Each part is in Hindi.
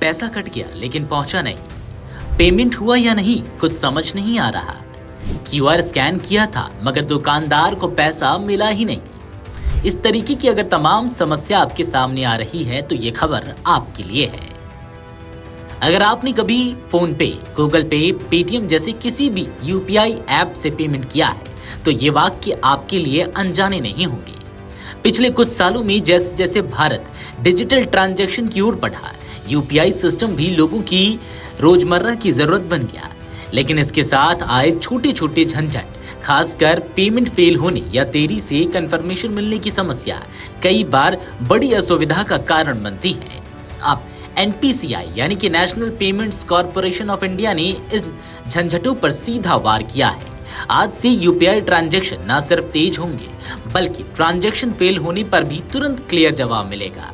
पैसा कट गया लेकिन पहुंचा नहीं। पेमेंट हुआ या नहीं कुछ समझ नहीं आ रहा। क्यूआर स्कैन किया था मगर दुकानदार को पैसा मिला ही नहीं। इस तरीके की अगर तमाम समस्या आपके सामने आ रही है तो ये खबर आपके लिए है। अगर आपने कभी फोन पे, गूगल पे, पेटीएम जैसे किसी भी यूपीआई ऐप से पेमेंट किया है तो ये वाक्य आपके लिए अनजाने नहीं होंगे। पिछले कुछ सालों में जैसे जैसे भारत डिजिटल ट्रांजैक्शन की ओर बढ़ा, यूपीआई सिस्टम भी लोगों की रोजमर्रा की जरूरत बन गया। लेकिन इसके साथ आए छोटे छोटे झंझट, खासकर पेमेंट फेल होने या देरी से कंफर्मेशन मिलने की समस्या कई बार बड़ी असुविधा का कारण बनती है। अब एनपीसीआई यानी कि national payments corporation of India ने इस झंझटों पर सीधा वार किया है। आज से यूपीआई ट्रांजैक्शन न सिर्फ तेज होंगे बल्कि ट्रांजैक्शन फेल होने पर भी तुरंत क्लियर जवाब मिलेगा।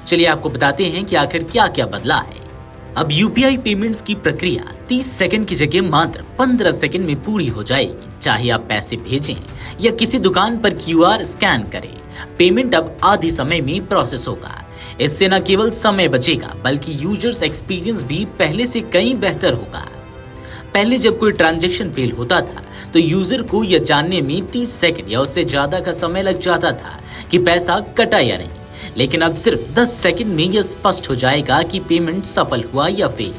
चलिए आपको बताते हैं कि आखिर क्या क्या बदला है। अब यूपीआई पेमेंट्स की प्रक्रिया 30 सेकंड की जगह मात्र 15 सेकंड में पूरी हो जाएगी। चाहे आप पैसे भेजें या किसी दुकान पर क्यूआर स्कैन करें, पेमेंट अब आधे समय में प्रोसेस होगा। इससे न केवल समय बचेगा बल्कि यूजर्स एक्सपीरियंस भी पहले से कहीं बेहतर होगा। पहले जब कोई ट्रांजैक्शन फेल होता था तो यूजर को यह जानने में 30 सेकंड या उससे ज्यादा का समय लग जाता था कि पैसा कटा या नहीं, लेकिन अब सिर्फ 10 सेकंड में यह स्पष्ट हो जाएगा कि पेमेंट सफल हुआ या फेल।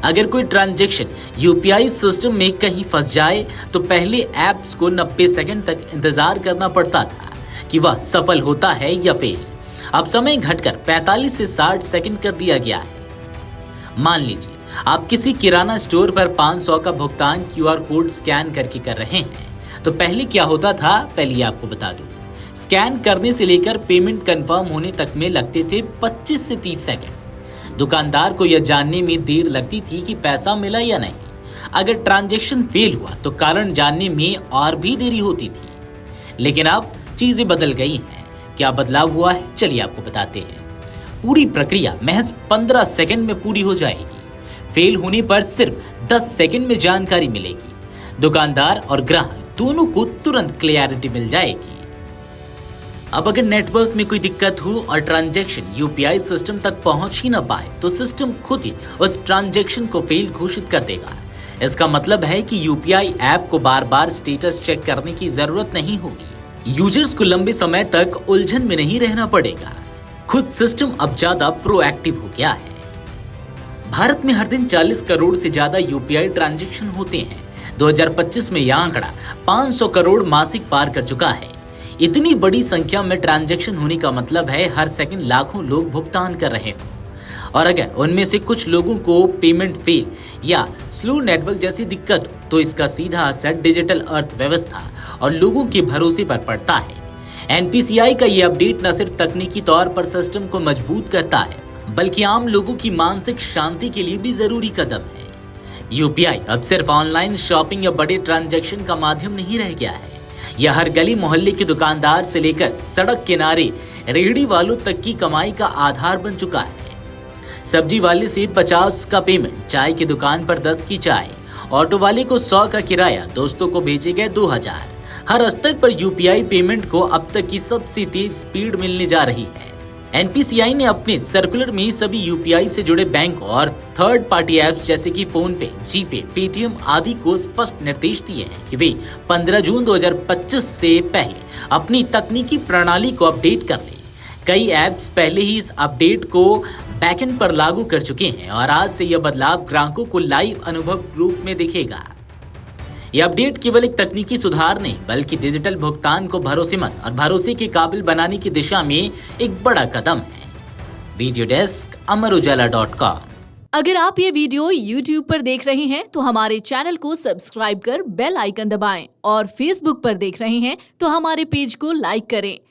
अगर कोई ट्रांजैक्शन यूपीआई सिस्टम में कहीं फंस जाए तो पहले ऐप्स को 90 सेकंड तक इंतजार करना पड़ता था कि वह सफल होता है या फेल। अब समय घटकर 45 से 60 सेकंड कर दिया गया है। मान लीजिए आप किसी किराना स्टोर पर 500 का भुगतान क्यूआर कोड स्कैन करके कर रहे हैं तो पहले क्या होता था, पहले आपको बता दूं, स्कैन करने से लेकर पेमेंट कंफर्म होने तक में लगते थे 25 से 30 सेकंड। दुकानदार को यह जानने में देर लगती थी कि पैसा मिला या नहीं। अगर ट्रांजैक्शन फेल हुआ तो कारण जानने में और भी देरी होती थी। लेकिन अब चीजें बदल गई हैं। क्या बदलाव हुआ है, चलिए आपको बताते हैं। पूरी प्रक्रिया महज 15 सेकंड में पूरी हो जाएगी। फेल होने पर सिर्फ 10 सेकंड में जानकारी मिलेगी। दुकानदार और ग्राहक दोनों को तुरंत क्लैरिटी मिल जाएगी। अब अगर नेटवर्क में कोई दिक्कत हो और ट्रांजैक्शन यूपीआई सिस्टम तक पहुंच ही न पाए तो सिस्टम खुद ही उस ट्रांजैक्शन को फेल घोषित कर देगा। इसका मतलब है कि यूपीआई ऐप को बार बार स्टेटस चेक करने की जरूरत नहीं होगी। यूजर्स को लंबे समय तक उलझन में नहीं रहना पड़ेगा। खुद सिस्टम अब ज्यादा प्रोएक्टिव हो गया है। भारत में हर दिन 40 करोड़ से ज्यादा यूपीआई ट्रांजैक्शन होते हैं। 2025 में यह आंकड़ा 500 करोड़ मासिक पार कर चुका है। इतनी बड़ी संख्या में ट्रांजैक्शन होने का मतलब है हर सेकंड लाखों लोग भुगतान कर रहे हों। और अगर उनमें से कुछ लोगों को पेमेंट फेल या स्लो नेटवर्क जैसी दिक्कत हो तो इसका सीधा असर डिजिटल अर्थव्यवस्था और लोगों के भरोसे पर पड़ता है। एनपीसीआई का ये अपडेट न सिर्फ तकनीकी तौर पर सिस्टम को मजबूत करता है बल्कि आम लोगों की मानसिक शांति के लिए भी जरूरी कदम है। यूपीआई अब सिर्फ ऑनलाइन शॉपिंग या बड़े ट्रांजैक्शन का माध्यम नहीं रह गया है। यह हर गली मोहल्ले के दुकानदार से लेकर सड़क किनारे रेहड़ी वालों तक की कमाई का आधार बन चुका है। सब्जी वाले से 50 का पेमेंट, चाय की दुकान पर 10 की चाय, ऑटो वाले को 100 का किराया, दोस्तों को भेजे गए 2000। हर स्तर पर यूपीआई पेमेंट को अब तक की सबसे तेज स्पीड मिलने जा रही है। एनपीसीआई ने अपने सर्कुलर में सभी यूपीआई से जुड़े बैंक और थर्ड पार्टी ऐप्स जैसे कि फोन पे, जीपे, पेटीएम आदि को स्पष्ट निर्देश दिए हैं कि वे 15 जून 2025 से पहले अपनी तकनीकी प्रणाली को अपडेट कर लें। कई ऐप्स पहले ही इस अपडेट को बैकएंड पर लागू कर चुके हैं और आज से यह बदलाव ग्राहकों को लाइव अनुभव रूप में दिखेगा। यह अपडेट केवल एक तकनीकी सुधार नहीं बल्कि डिजिटल भुगतान को भरोसेमंद और भरोसे के काबिल बनाने की दिशा में एक बड़ा कदम है। Video desk amarujala.com। अगर आप ये वीडियो YouTube पर देख रहे हैं तो हमारे चैनल को सब्सक्राइब कर बेल आइकन दबाएं और Facebook पर देख रहे हैं तो हमारे पेज को लाइक करें।